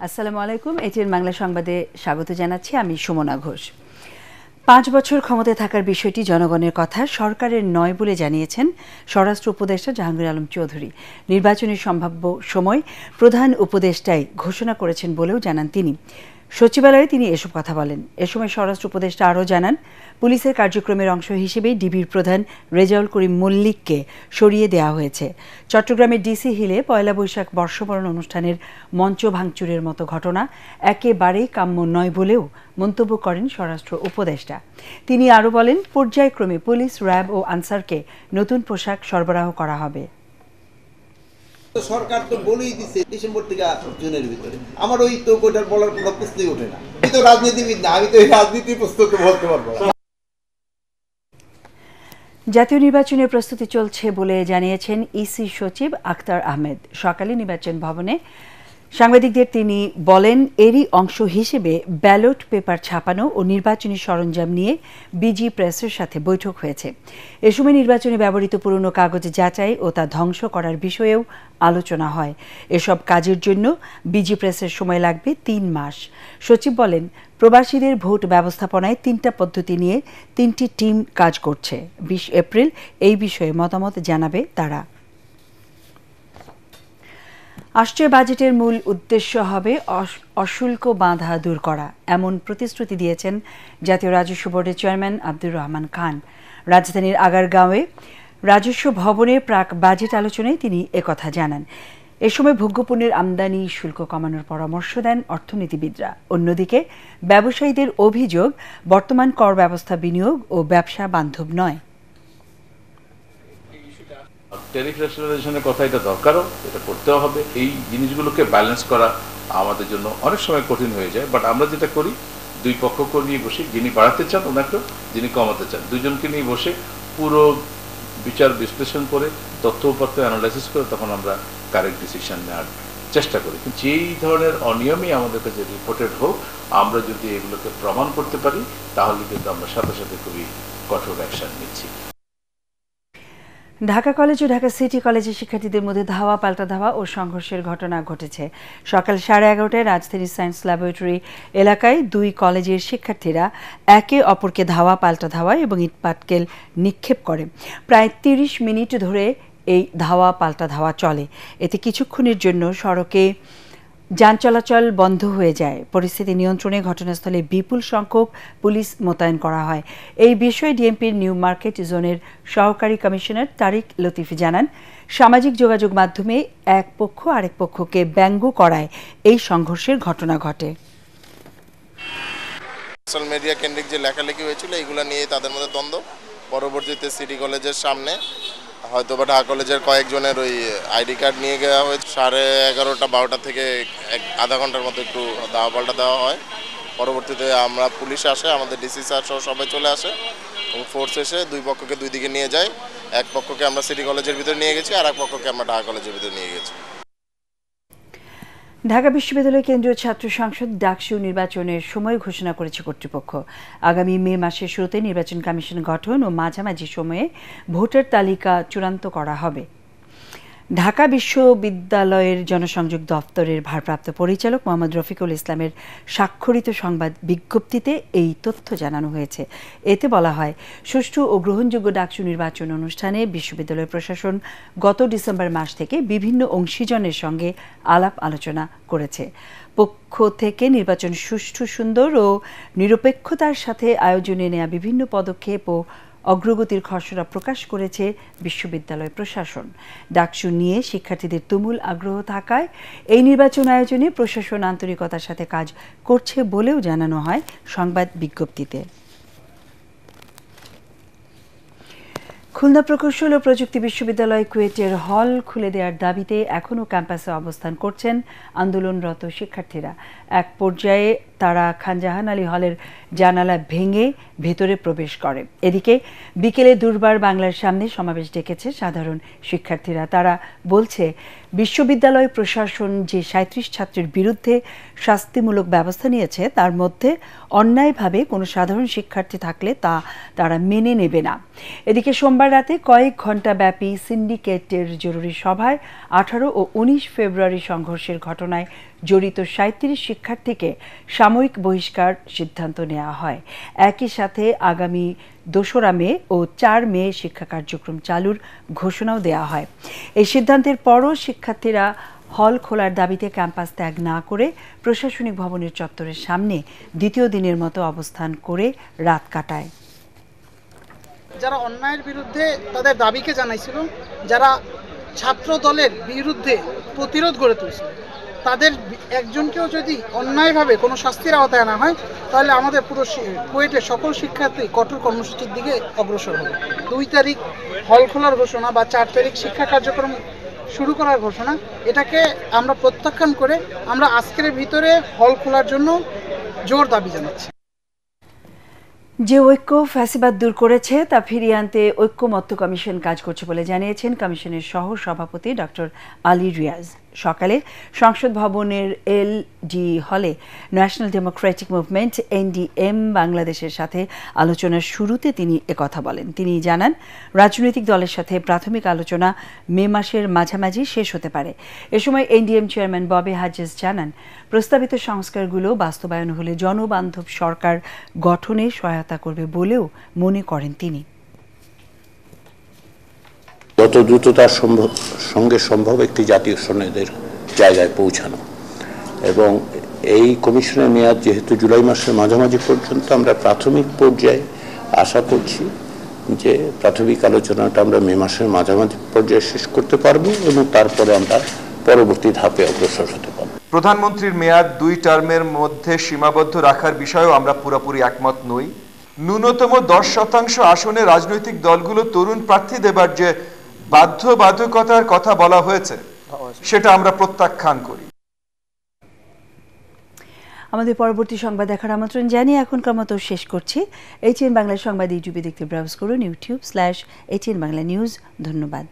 আসসালামু আলাইকুম। এটিএন বাংলা সংবাদে স্বাগত জানাচ্ছি, আমি সুমনা ঘোষ। 5 বছর ক্ষমতায় থাকার বিষয়টি জনগণের কথা, সরকারের নয় বলে জানিয়েছেন স্বরাষ্ট্র উপদেষ্টা জাহাঙ্গীর আলম চৌধুরী। নির্বাচনের সম্ভাব্য সময় প্রধান উপদেষ্টাই ঘোষণা করেছেন বলেও জানান তিনি। সচিবালয়ে তিনি এসব কথা বলেন। এ সময় স্বরাষ্ট্র উপদেষ্টা আরও জানান, পুলিশের কার্যক্রমের অংশ হিসেবে ডিবির প্রধান রেজাউল করিম মল্লিককে সরিয়ে দেওয়া হয়েছে। চট্টগ্রামের ডিসি হিলে পয়লা বৈশাখ বর্ষবরণ অনুষ্ঠানের মঞ্চ ভাঙচুরের মতো ঘটনা একেবারেই কাম্য নয় বলেও মন্তব্য করেন স্বরাষ্ট্র উপদেষ্টা। তিনি আরও বলেন, পর্যায়ক্রমে পুলিশ, র্যাব ও আনসারকে নতুন পোশাক সরবরাহ করা হবে। সরকার তো বলেই দিচ্ছে ডিসেম্বর থেকে জুনের ভিতরে। আমার ওই তো ওইটার বলার কোনো প্রশ্নই ওঠে না। আমি তো রাজনীতিবিদ না, আমি তো এই রাজনীতির প্রশ্ন তো বলতে পারবো না। জাতীয় নির্বাচনের প্রস্তুতি চলছে বলে জানিয়েছেন ইসি সচিব আখতার আহমেদ। সকালে নির্বাচন ভবনে সাংবাদিকদের তিনি বলেন, এরই অংশ হিসেবে ব্যালট পেপার ছাপানো ও নির্বাচনী সরঞ্জাম নিয়ে বিজি প্রেসের সাথে বৈঠক হয়েছে। এ সময় নির্বাচনে ব্যবহৃত পুরনো কাগজ যাচাই ও তা ধ্বংস করার বিষয়েও আলোচনা হয়। এসব কাজের জন্য বিজি প্রেসের সময় লাগবে 3 মাস। সচিব বলেন, প্রবাসীদের ভোট ব্যবস্থাপনায় 3টা পদ্ধতি নিয়ে 3টি টিম কাজ করছে। 20 এপ্রিল এই বিষয়ে মতামত জানাবে তারা। আসছে বাজেটের মূল উদ্দেশ্য হবে অশুল্ক বাধা দূর করা, এমন প্রতিশ্রুতি দিয়েছেন জাতীয় রাজস্ব বোর্ডের চেয়ারম্যান আব্দুর রহমান খান। রাজধানীর আগারগাঁওয়ে রাজস্ব ভবনের প্রাক বাজেট আলোচনায় তিনি একথা জানান। এ সময় ভোগ্যপণ্যের আমদানি শুল্ক কমানোর পরামর্শ দেন অর্থনীতিবিদরা। অন্যদিকে ব্যবসায়ীদের অভিযোগ, বর্তমান কর ব্যবস্থা বিনিয়োগ ও ব্যবসা বান্ধব নয়। ট্যারিফ রেশনালাইজেশনের কথা এটা দরকারও, এটা করতেও হবে। এই জিনিসগুলোকে ব্যালেন্স করা আমাদের জন্য অনেক সময় কঠিন হয়ে যায়, বাট আমরা যেটা করি, দুই পক্ষকে নিয়ে বসে, যিনি বাড়াতে চান ওনাকে, যিনি কমাতে চান, দুজনকে নিয়ে বসে পুরো বিচার বিশ্লেষণ করে তথ্য উপাত্ত অ্যানালাইসিস করে তখন আমরা কারেক্ট ডিসিশন নেওয়ার চেষ্টা করি। কিন্তু যেই ধরনের অনিয়মই আমাদের কাছে রিপোর্টেড হোক, আমরা যদি এগুলোকে প্রমাণ করতে পারি তাহলে কিন্তু আমরা সাথে সাথে খুবই কঠোর অ্যাকশন নিচ্ছি। ঢাকা কলেজ ও ঢাকা সিটি কলেজের শিক্ষার্থীদের মধ্যে ধাওয়া পাল্টা ধাওয়া ও সংঘর্ষের ঘটনা ঘটেছে। সকাল 11:30টায় রাজধানীর সায়েন্স ল্যাবরেটরি এলাকায় 2 কলেজের শিক্ষার্থীরা একে অপরকে ধাওয়া পাল্টা ধাওয়া এবং ইটপাটকেল নিক্ষেপ করে। প্রায় 30 মিনিট ধরে এই ধাওয়া পাল্টা ধাওয়া চলে। এতে কিছুক্ষণের জন্য সড়কে যান চলাচল বন্ধ হয়ে যায়। পরিস্থিতি নিয়ন্ত্রণে ঘটনাস্থলে বিপুল সংখ্যক পুলিশ মোতায়েন করা হয়। এই বিষয়ে ডিএমপির নিউ মার্কেট জোনের সহকারী কমিশনার তারিক লতিফ জানান, সামাজিক যোগাযোগ মাধ্যমে এক পক্ষ আরেক পক্ষকে ব্যঙ্গ করায় এই সংঘর্ষের ঘটনা ঘটে। সোশ্যাল মিডিয়া কেন্দ্রিক যে লেখালেখি হয়েছিল, এগুলো নিয়ে তাদের মধ্যে দ্বন্দ্ব। পরবর্তীতে সিটি কলেজের সামনে হয়তো বা ঢাকা কলেজের কয়েকজনের ওই আইডি কার্ড নিয়ে যাওয়া হয়েছে। 11:30-12টা থেকে আধা ঘন্টার মতো একটু দাওয়া পাল্টা দেওয়া হয়। পরবর্তীতে আমরা পুলিশ আসে, আমাদের ডিসি স্যার সহ সবাই চলে আসে এবং ফোর্স এসে 2 পক্ষকে 2 দিকে নিয়ে যায়। এক পক্ষকে আমরা সিটি কলেজের ভিতরে নিয়ে গেছি, আর এক পক্ষকে আমরা ঢাকা কলেজের ভিতরে নিয়ে গেছি। ঢাকা বিশ্ববিদ্যালয় কেন্দ্রীয় ছাত্র সংসদ ডাকসু নির্বাচনের সময় ঘোষণা করেছে কর্তৃপক্ষ। আগামী মে মাসের শুরুতে নির্বাচন কমিশন গঠন ও মাঝামাঝি সময়ে ভোটার তালিকা চূড়ান্ত করা হবে। ঢাকা বিশ্ববিদ্যালয়ের জনসংযোগ দপ্তরের ভারপ্রাপ্ত পরিচালক মোহাম্মদ রফিকুল ইসলামের স্বাক্ষরিত সংবাদ বিজ্ঞপ্তিতে এই তথ্য জানানো হয়েছে। এতে বলা হয়, সুষ্ঠু ও গ্রহণযোগ্য ডাকসু নির্বাচন অনুষ্ঠানে বিশ্ববিদ্যালয় প্রশাসন গত ডিসেম্বর মাস থেকে বিভিন্ন অংশীজনের সঙ্গে আলাপ আলোচনা করেছে। পক্ষ থেকে নির্বাচন সুষ্ঠু, সুন্দর ও নিরপেক্ষতার সাথে আয়োজনে নেওয়া বিভিন্ন পদক্ষেপ ও অগ্রগতির খসড়া প্রকাশ করেছে বিশ্ববিদ্যালয় প্রশাসন। ডাকসু নিয়ে শিক্ষার্থীদের তুমুল আগ্রহ থাকায় এই নির্বাচন আয়োজনে প্রশাসন আন্তরিকতার সাথে কাজ করছে বলেও জানানো হয় সংবাদ বিজ্ঞপ্তিতে। খুলনা প্রকৌশল ও প্রযুক্তি বিশ্ববিদ্যালয় কুয়েটের হল খুলে দেওয়ার দাবিতে এখনও ক্যাম্পাসে অবস্থান করছেন আন্দোলনরত শিক্ষার্থীরা। এক পর্যায়ে তারা খান জাহান আলী হলের জানালা ভেঙে ভেতরে প্রবেশ করে। এদিকে বিকেলে দুর্বার বাংলার সামনে সমাবেশ ডেকেছে সাধারণ শিক্ষার্থীরা। তারা বলছে, বিশ্ববিদ্যালয় প্রশাসন যে 37 ছাত্রের বিরুদ্ধে শাস্তিমূলক ব্যবস্থা নিয়েছে, তার মধ্যে অন্যায়ভাবে কোনো সাধারণ শিক্ষার্থী থাকলে তা তারা মেনে নেবে না। এদিকে সোমবার রাতে কয়েক ঘণ্টা ব্যাপী সিন্ডিকেটের জরুরি সভায় 18 ও 19 ফেব্রুয়ারি সংঘর্ষের ঘটনায় জড়িত 37 শিক্ষার্থীকে সাময়িক বহিষ্কার সিদ্ধান্ত নেওয়া হয়। একই সাথে আগামী 2রা মে ও 4 মে শিক্ষা কার্যক্রম চালুর ঘোষণাও দেওয়া হয়। এই সিদ্ধান্তের পরও শিক্ষার্থীরা হল খোলার দাবিতে ক্যাম্পাস ত্যাগ না করে প্রশাসনিক ভবনের চত্বরের সামনে দ্বিতীয় দিনের মতো অবস্থান করে রাত কাটায়। যারা অন্যায়ের বিরুদ্ধে তাদের দাবিকে জানাইছিল, যারা ছাত্র দলের বিরুদ্ধে প্রতিরোধ গড়ে তুলছিল, তাদের একজনকেও যদি অন্যায়ভাবে কোনো শাস্তির আওতায় আনা হয়, তাহলে আমাদের পুরো কুয়েটের সকল শিক্ষার্থী কঠোর কর্মসূচির দিকে অগ্রসর হবে। 2 তারিখ হল খোলার ঘোষণা বা 4 তারিখ শিক্ষা কার্যক্রম শুরু করার ঘোষণা, এটাকে আমরা প্রত্যাখ্যান করে আমরা আজকের ভিতরে হল খোলার জন্য জোর দাবি জানাচ্ছি। যে ঐক্য ফ্যাসিবাদ দূর করেছে তা ফিরিয়ে আনতে ঐক্যমত্য কমিশন কাজ করছে বলে জানিয়েছেন কমিশনের সহ সভাপতি ডক্টর আলী রিয়াজ। সকালে সংসদ ভবনের এলডি হলে ন্যাশনাল ডেমোক্রেটিক মুভমেন্ট এনডিএম বাংলাদেশের সাথে আলোচনার শুরুতে তিনি একথা বলেন। তিনি জানান, রাজনৈতিক দলের সাথে প্রাথমিক আলোচনা মে মাসের মাঝামাঝি শেষ হতে পারে। এ সময় এনডিএম চেয়ারম্যান ববি হাজেস জানান, প্রস্তাবিত সংস্কারগুলো বাস্তবায়ন হলে জনবান্ধব সরকার গঠনে সহায়তা করবে বলেও মনে করেন তিনি। যত দ্রুততার সঙ্গে সম্ভব একটি জাতীয় সনদের জায়গায় পৌঁছানো, এবং এই কমিশনের মেয়াদ যেহেতু জুলাই মাসের মাঝামাঝি পর্যন্ত, আমরা প্রাথমিক পর্যায়ে আশা করছি যে প্রাথমিক আলোচনাটা আমরা মে মাসের মাঝামাঝি পর্যায়ে শেষ করতে পারবো এবং তারপরে আমরা পরবর্তী ধাপে অগ্রসর হতে পারবো। প্রধানমন্ত্রীর মেয়াদ 2 টার্মের মধ্যে সীমাবদ্ধ রাখার বিষয়েও আমরা পুরোপুরি একমত নই। ন্যূনতম 10% আসনে রাজনৈতিক দলগুলো তরুণ প্রার্থী দেবার যে বাধ্যবাধকতার কথা বলা হয়েছে, সেটা আমরা প্রত্যাখ্যান করি। আমাদের পরবর্তী সংবাদ দেখার আমন্ত্রণ জানিয়ে এখনকার মতো শেষ করছি। ATN বাংলা সংবাদ ইউটিউবে দেখতে ব্রাউজ করুন, YouTube/ATN বাংলা নিউজ। ধন্যবাদ।